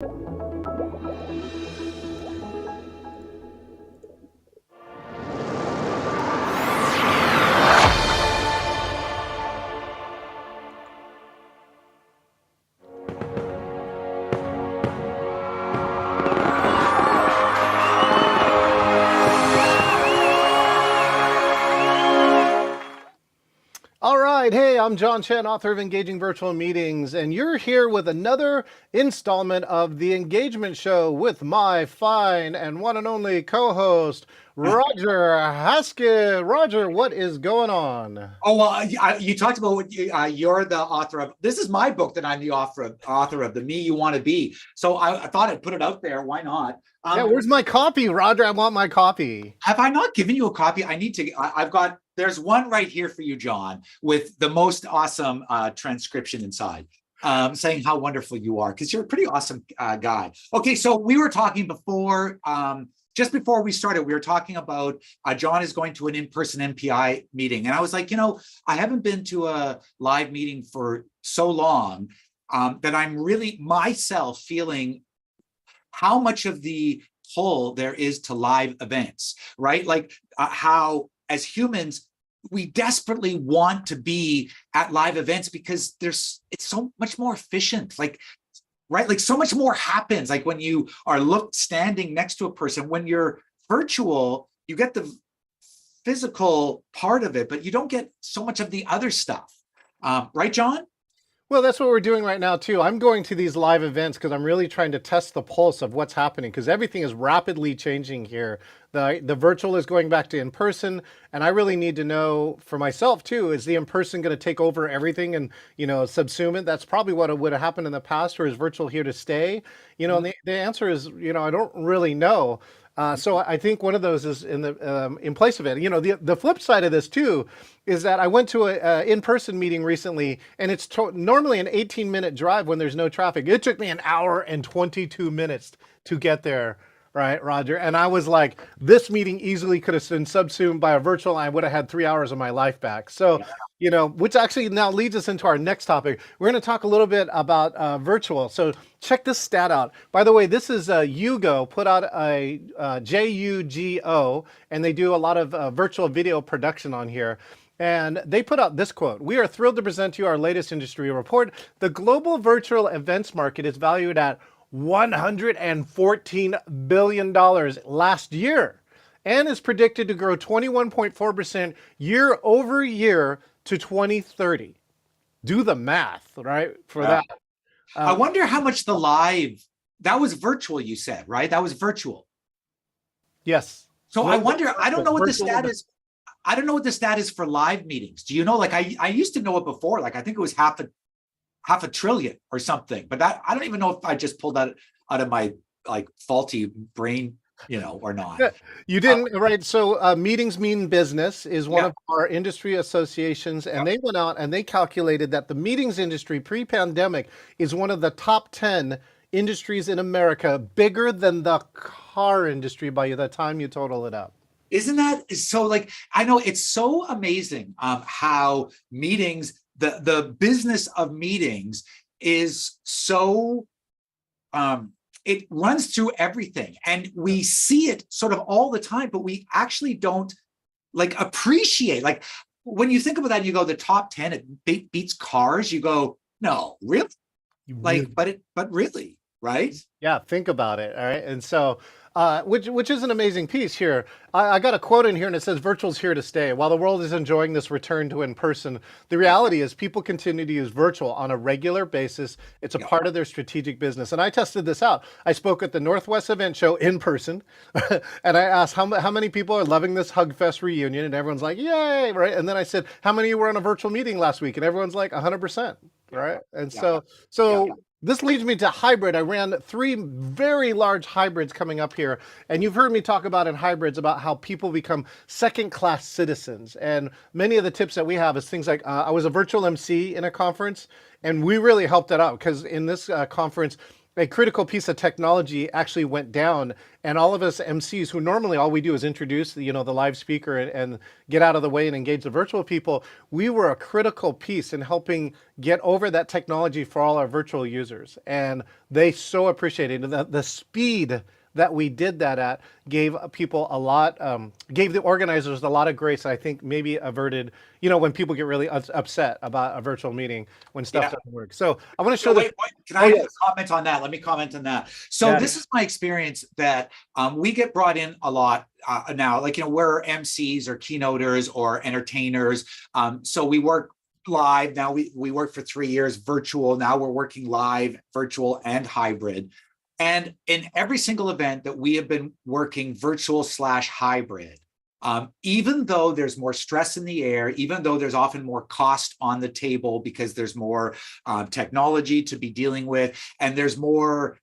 All right. Hey, I'm John Chen, author of Engaging Virtual Meetings, and you're here with another installment of The Engagement Show with my fine and one and only co-host, Roger Haskett. Roger, what is going on? Oh, well, you talked about what you're the author of. This is my book that I'm the author of, The Me You Want to Be. So I thought I'd put it out there. Why not? Yeah, where's my copy, Roger? I want my copy. Have I not given you a copy? I've got, there's one right here for you, John, with the most awesome transcription inside. Saying how wonderful you are, because you're a pretty awesome guy. Okay, so we were talking before, just before we started, we were talking about John is going to an in-person MPI meeting. And I was like, I haven't been to a live meeting for so long that I'm really myself feeling how much of the pull there is to live events, right? Like how as humans, we desperately want to be at live events because it's so much more efficient. Like, right? Like so much more happens. Like when you are standing next to a person, when you're virtual, you get the physical part of it, but you don't get so much of the other stuff. Right, John? Well, that's what we're doing right now, too. I'm going to these live events because I'm really trying to test the pulse of what's happening because everything is rapidly changing here. The virtual is going back to in-person, and I really need to know for myself, too, is the in-person going to take over everything and, subsume it? That's probably what would have happened in the past, or is virtual here to stay? And the answer is, I don't really know. So I think one of those is in place of it. The flip side of this too is that I went to a in-person meeting recently, and it's normally an 18-minute drive when there's no traffic. It took me an hour and 22 minutes to get there, right, Roger? And I was like, this meeting easily could have been subsumed by a virtual, and I would have had 3 hours of my life back. So, which actually now leads us into our next topic. We're going to talk a little bit about virtual. So check this stat out. By the way, this is Yugo, put out a Jugo, and they do a lot of virtual video production on here. And they put out this quote: "We are thrilled to present to you our latest industry report. The global virtual events market is valued at $114 billion last year and is predicted to grow 21.4% year over year to 2030. Do the math, right, for that. I wonder how much that was virtual, you said, right? That was virtual. Yes. So I wonder, I don't know what the stat is. I don't know what the stat is for live meetings. Do you know? Like I used to know it before. Like I think it was half a trillion or something. But that I don't even know if I just pulled that out of my like faulty brain, or not. You didn't, right? So Meetings Mean Business is one of our industry associations, and they went out and they calculated that the meetings industry pre-pandemic is one of the top 10 industries in America, bigger than the car industry by the time you total it up. Isn't that so? Like, I know it's so amazing how meetings, the business of meetings is so, it runs through everything, and we see it sort of all the time, but we actually don't like appreciate. Like when you think about that, you go, the top 10, it beats cars. You go, no, really? Like, but really, right? Yeah, think about it. All right. And so, which is an amazing piece here. I got a quote in here and it says, virtual's here to stay. While the world is enjoying this return to in-person, the reality is people continue to use virtual on a regular basis. It's a part of their strategic business. And I tested this out. I spoke at the Northwest Event Show in person, and I asked how many people are loving this Hugfest reunion, and everyone's like, yay, right? And then I said, how many were on a virtual meeting last week? And everyone's like 100%, right? And so this leads me to hybrid. I ran 3 very large hybrids coming up here. And you've heard me talk about in hybrids about how people become second-class citizens. And many of the tips that we have is things like, I was a virtual MC in a conference, and we really helped it out because in this conference, a critical piece of technology actually went down, and all of us MCs who normally all we do is introduce the live speaker and get out of the way and engage the virtual people, we were a critical piece in helping get over that technology for all our virtual users, and they so appreciated it. The speed that we did that at gave people a lot, gave the organizers a lot of grace. I think maybe averted, when people get really upset about a virtual meeting when stuff Yeah. doesn't work. So I want to So show wait, can I yes. comment on that? Let me comment on that. So Yeah. this is my experience that we get brought in a lot now, like, we're MCs or keynoters or entertainers. So we work live. Now we work for 3 years virtual. Now we're working live, virtual, and hybrid. And in every single event that we have been working virtual/hybrid, even though there's more stress in the air, even though there's often more cost on the table because there's more technology to be dealing with, and there's more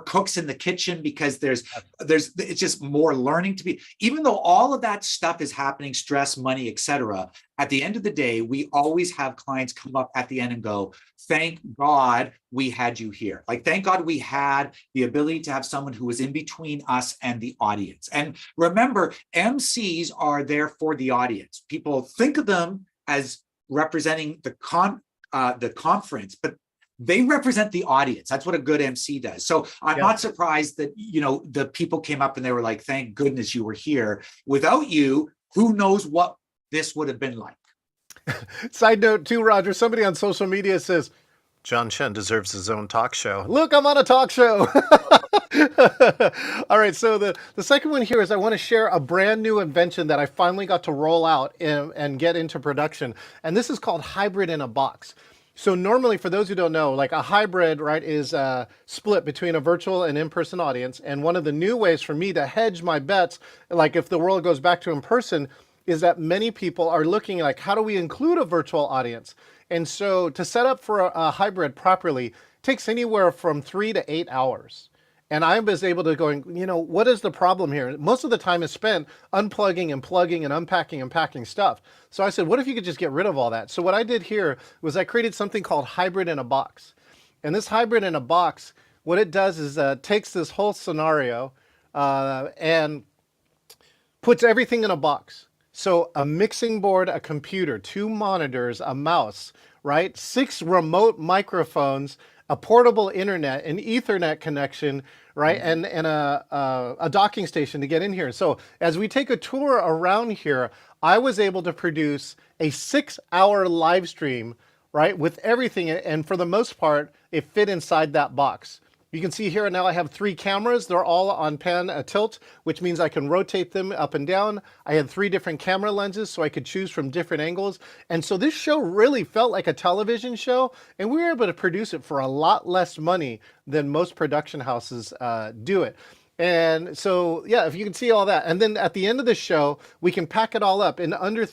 cooks in the kitchen because it's just more learning to be, even though all of that stuff is happening, stress, money, etc. At the end of the day, we always have clients come up at the end and go, thank God we had you here. Like, thank God we had the ability to have someone who was in between us and the audience. And remember, MCs are there for the audience. People think of them as representing the conference, but they represent the audience. That's what a good MC does. So I'm not surprised that, the people came up and they were like, thank goodness you were here. Without you, who knows what this would have been like. Side note too, Roger, somebody on social media says, John Chen deserves his own talk show. Look, I'm on a talk show. All right, so the second one here is I want to share a brand new invention that I finally got to roll out and get into production. And this is called hybrid in a box. So normally, for those who don't know, like a hybrid, right, is split between a virtual and in-person audience. And one of the new ways for me to hedge my bets, like if the world goes back to in-person, is that many people are looking like, how do we include a virtual audience? And so to set up for a hybrid properly takes anywhere from 3 to 8 hours. And I was able to going, what is the problem here? Most of the time is spent unplugging and plugging and unpacking and packing stuff. So I said, what if you could just get rid of all that? So what I did here was I created something called hybrid in a box. And this hybrid in a box, what it does is takes this whole scenario and puts everything in a box. So a mixing board, a computer, 2 monitors, a mouse, right? 6 remote microphones, a portable internet, an Ethernet connection, right? And a docking station to get in here. So as we take a tour around here, I was able to produce a 6-hour live stream, right? With everything. And for the most part, it fit inside that box. You can see here now I have 3 cameras. They're all on pan tilt, which means I can rotate them up and down. I had 3 different camera lenses so I could choose from different angles. And so this show really felt like a television show, and we were able to produce it for a lot less money than most production houses do it. And so, yeah, if you can see all that. And then at the end of the show, we can pack it all up in under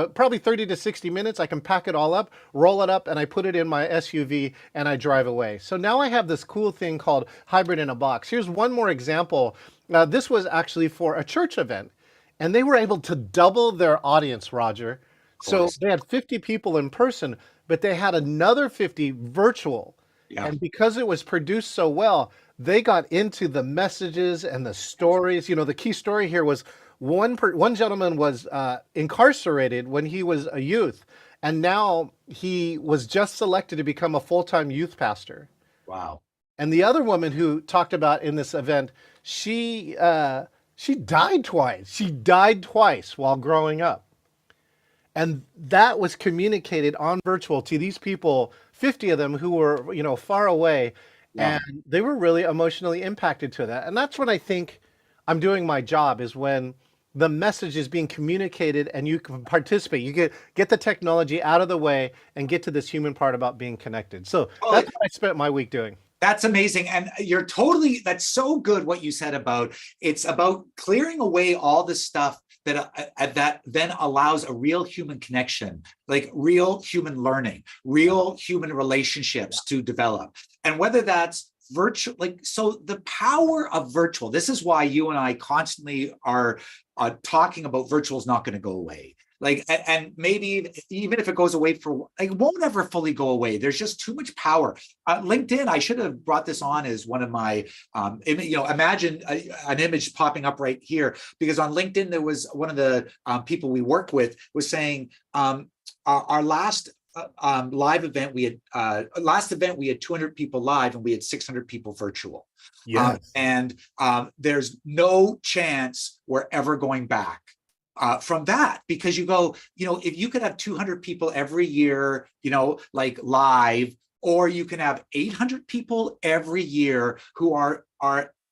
probably 30 to 60 minutes. I can pack it all up, roll it up, and I put it in my SUV and I drive away. So now I have this cool thing called hybrid in a box. Here's one more example. This was actually for a church event, and they were able to double their audience, Roger. So they had 50 people in person, but they had another 50 virtual. Yeah. And because it was produced so well, they got into the messages and the stories. The key story here was one gentleman was incarcerated when he was a youth, and now he was just selected to become a full-time youth pastor. Wow. And the other woman who talked about in this event, she died twice. She died twice while growing up. And that was communicated on virtual to these people, 50 of them who were, far away. Yeah. And they were really emotionally impacted to that. And that's when I think I'm doing my job, is when the message is being communicated and you can participate. You get the technology out of the way and get to this human part about being connected. So that's what I spent my week doing. That's amazing. And that's so good what you said about, it's about clearing away all the stuff that then allows a real human connection, like real human learning, real human relationships to develop. And whether that's virtual, so the power of virtual, this is why you and I constantly are talking about virtual is not going to go away. Like, and maybe even if it goes away for, like, it won't ever fully go away. There's just too much power. LinkedIn, I should have brought this on as one of my, imagine an image popping up right here, because on LinkedIn, there was one of the people we work with was saying, our last live event, we had last event, we had 200 people live and we had 600 people virtual. Yes. There's no chance we're ever going back from that, because you go, if you could have 200 people every year, like live, or you can have 800 people every year who are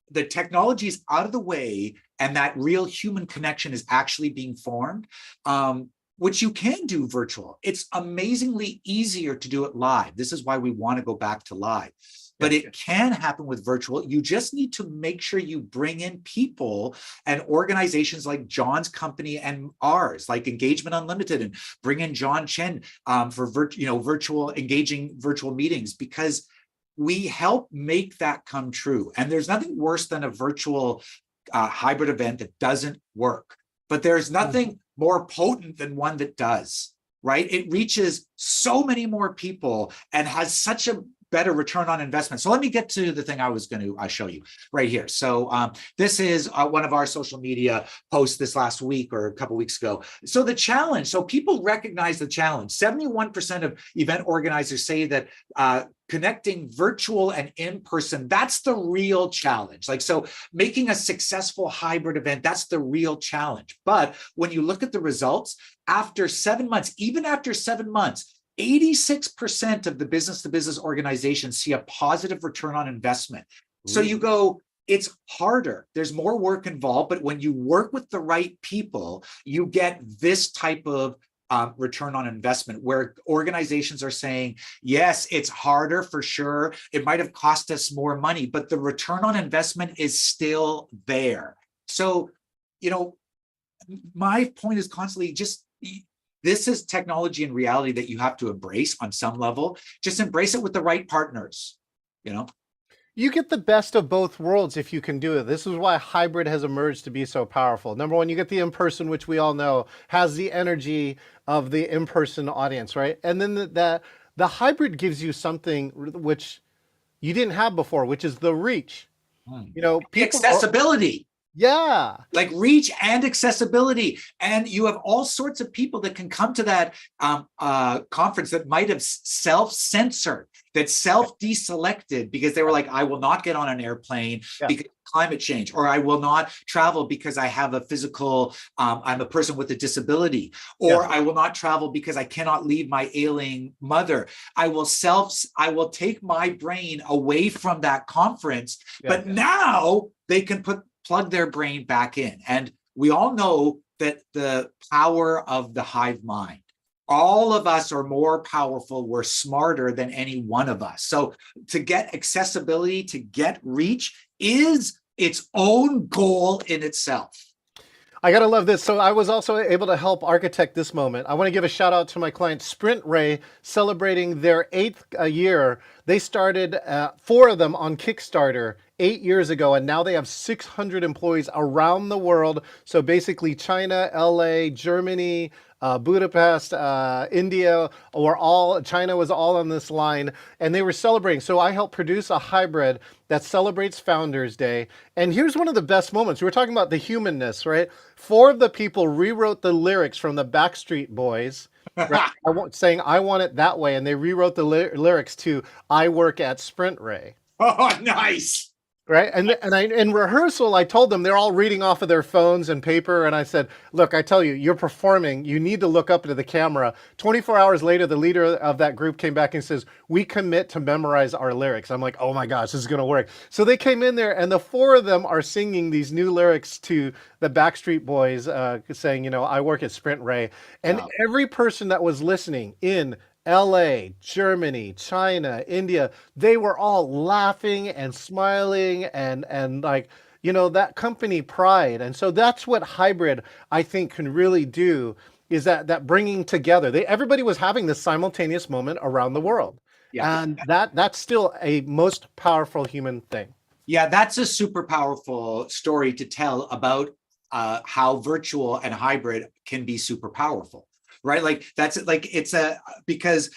the technology is out of the way and that real human connection is actually being formed, which you can do virtual. It's amazingly easier to do it live. This is why we want to go back to live. But it can happen with virtual. You just need to make sure you bring in people and organizations like John's company and ours, like Engagement Unlimited, and bring in John Chen for virtual meetings, because we help make that come true. And there's nothing worse than a virtual hybrid event that doesn't work. But there's nothing more potent than one that does, right? It reaches so many more people and has such a better return on investment. So let me get to the thing I was going to show you right here. So this is one of our social media posts this last week or a couple weeks ago. So the challenge, so people recognize the challenge. 71% of event organizers say that connecting virtual and in person, that's the real challenge. Like, so making a successful hybrid event, that's the real challenge. But when you look at the results, after 7 months, even after 7 months, 86% of the business-to-business organizations see a positive return on investment. So you go, it's harder. There's more work involved, but when you work with the right people, you get this type of return on investment, where organizations are saying, yes, it's harder for sure. It might have cost us more money, but the return on investment is still there. So, my point is constantly just, this is technology and reality that you have to embrace on some level. Just embrace it with the right partners, You get the best of both worlds if you can do it. This is why hybrid has emerged to be so powerful. Number one, you get the in-person, which we all know has the energy of the in-person audience, right? And then the hybrid gives you something which you didn't have before, which is the reach. Accessibility. Yeah. Like reach and accessibility. And you have all sorts of people that can come to that conference that might have self-censored, that self-deselected because they were like, I will not get on an airplane because of climate change, or I will not travel because I have a physical, I'm a person with a disability, or I will not travel because I cannot leave my ailing mother. I will take my brain away from that conference, but now they can plug their brain back in. And we all know that the power of the hive mind, all of us are more powerful, we're smarter than any one of us. So to get accessibility, to get reach is its own goal in itself. I gotta love this. So I was also able to help architect this moment. I want to give a shout out to my client Sprint Ray, celebrating their 8th year. They started 4 of them on Kickstarter 8 years ago, and now they have 600 employees around the world. So basically China, LA, Germany, Budapest, India, China was all on this line, and they were celebrating. So I helped produce a hybrid that celebrates Founders Day. And here's one of the best moments. We were talking about the humanness, right? 4 of the people rewrote the lyrics from the Backstreet Boys, right? Saying, I want it that way. And they rewrote the lyrics to, I work at Sprint Ray. Oh, nice. Right. And in rehearsal, I told them, they're all reading off of their phones and paper. And I said, look, I tell you, you're performing. You need to look up into the camera. 24 hours later, the leader of that group came back and says, we commit to memorize our lyrics. I'm like, oh my gosh, this is going to work. So they came in there and the 4 of them are singing these new lyrics to the Backstreet Boys, saying, I work at Sprint Ray. And every person that was listening in LA, Germany, China, India, they were all laughing and smiling and like, that company pride. And so that's what hybrid, I think, can really do, is that bringing together. Everybody was having this simultaneous moment around the world. Yeah. And that's still a most powerful human thing. Yeah, that's a super powerful story to tell about how virtual and hybrid can be super powerful, right? Like that's like it's a because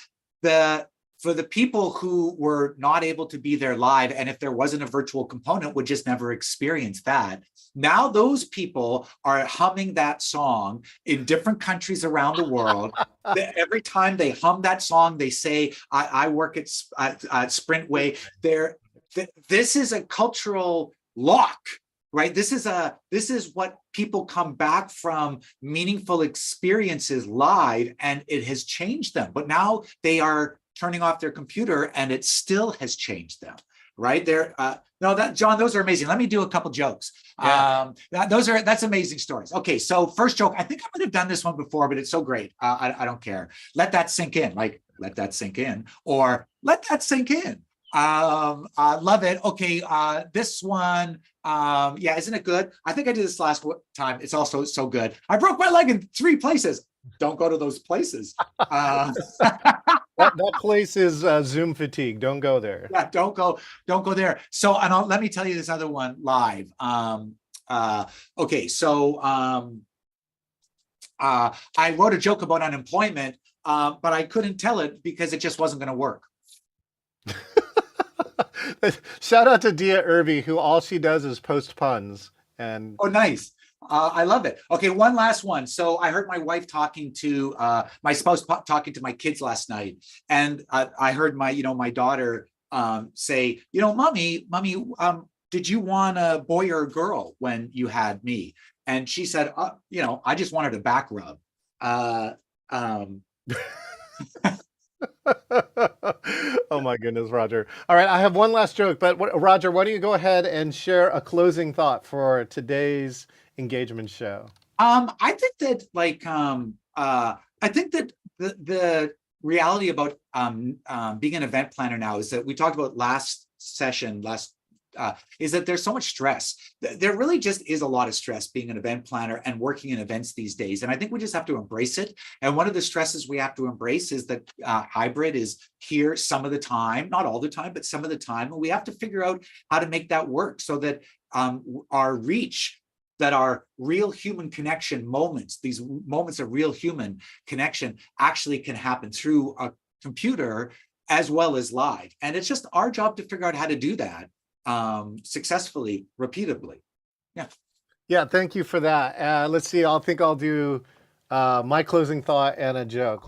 the for the people who were not able to be there live, and if there wasn't a virtual component, would just never experience that. Now those people are humming that song in different countries around the world. Every time they hum that song, they say, I work at Sprintway. This is a cultural lock, right? This is what people come back from meaningful experiences live, and it has changed them. But now they are turning off their computer, and it still has changed them, right? No, that John, those are amazing. Let me do a couple jokes. Yeah. That's amazing stories. Okay, so first joke. I think I might have done this one before, but it's so great. I don't care. Let that sink in. Like let that sink in, or let that sink in. I love it. Okay, this one. Yeah, isn't it good? I think I did this last time. It's also so good. I broke my leg in 3 places. Don't go to those places. That place is Zoom fatigue. Don't go there. Yeah, don't go there. So, and let me tell you this other one live. Okay, so I wrote a joke about unemployment, but I couldn't tell it because it just wasn't going to work. Shout out to Dia Irby, who all she does is post puns. And oh, nice. I love it. Okay, one last one. So I heard my wife talking to my spouse talking to my kids last night, and I heard my daughter say, mommy, did you want a boy or a girl when you had me? And she said, I just wanted a back rub. Oh my goodness, Roger. All right, I have one last joke, but Roger, why don't you go ahead and share a closing thought for today's engagement show? I think that the reality about being an event planner now is that we talked about last session, is that there's so much stress. There really just is a lot of stress being an event planner and working in events these days. And I think we just have to embrace it. And one of the stresses we have to embrace is that hybrid is here some of the time, not all the time, but some of the time. And we have to figure out how to make that work so that our reach, that our real human connection moments, these moments of real human connection actually can happen through a computer as well as live. And it's just our job to figure out how to do that successfully, repeatedly. Yeah, thank you for that. Let's see, I think I'll do my closing thought and a joke.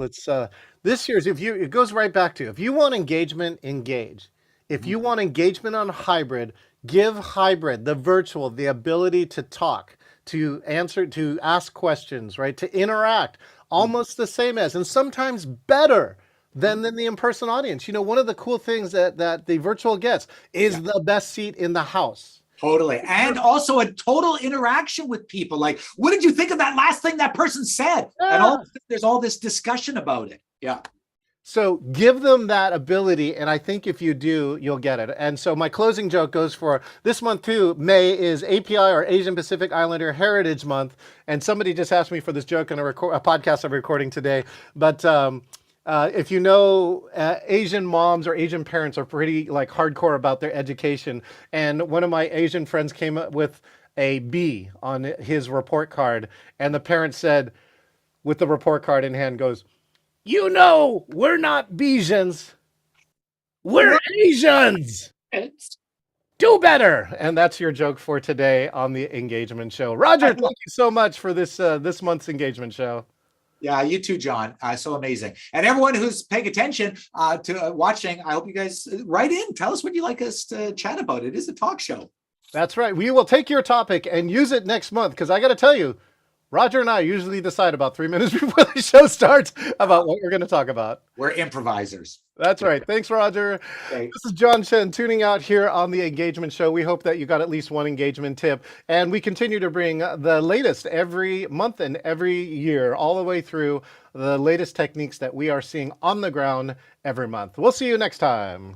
This year's, it goes right back to, if you want engagement, engage. If you want engagement on hybrid, give hybrid, the virtual, the ability to talk, to answer, to ask questions, right? To interact, almost the same as, and sometimes better than the in-person audience. One of the cool things that the virtual gets is the best seat in the house. Totally. And also a total interaction with people. Like, what did you think of that last thing that person said? Yeah. And there's all this discussion about it. Yeah. So give them that ability, and I think if you do, you'll get it. And so my closing joke goes for this month too. May is API, or Asian Pacific Islander Heritage Month, and somebody just asked me for this joke on a podcast I'm recording today. But if Asian moms or Asian parents are pretty hardcore about their education, and one of my Asian friends came up with a B on his report card, and the parent said, with the report card in hand, goes, we're not Bajans. We're Asians. Do better. And that's your joke for today on the engagement show. Roger, thank you so much for this month's engagement show. Yeah, you too, John. So amazing. And everyone who's paying attention to watching, I hope you guys write in. Tell us what you'd like us to chat about. It is a talk show. That's right. We will take your topic and use it next month, because I got to tell you, Roger and I usually decide about 3 minutes before the show starts about what we're going to talk about. We're improvisers. That's right. Thanks, Roger. Thanks. This is John Chen tuning out here on the Engagement Show. We hope that you got at least one engagement tip. And we continue to bring the latest every month and every year, all the way through the latest techniques that we are seeing on the ground every month. We'll see you next time.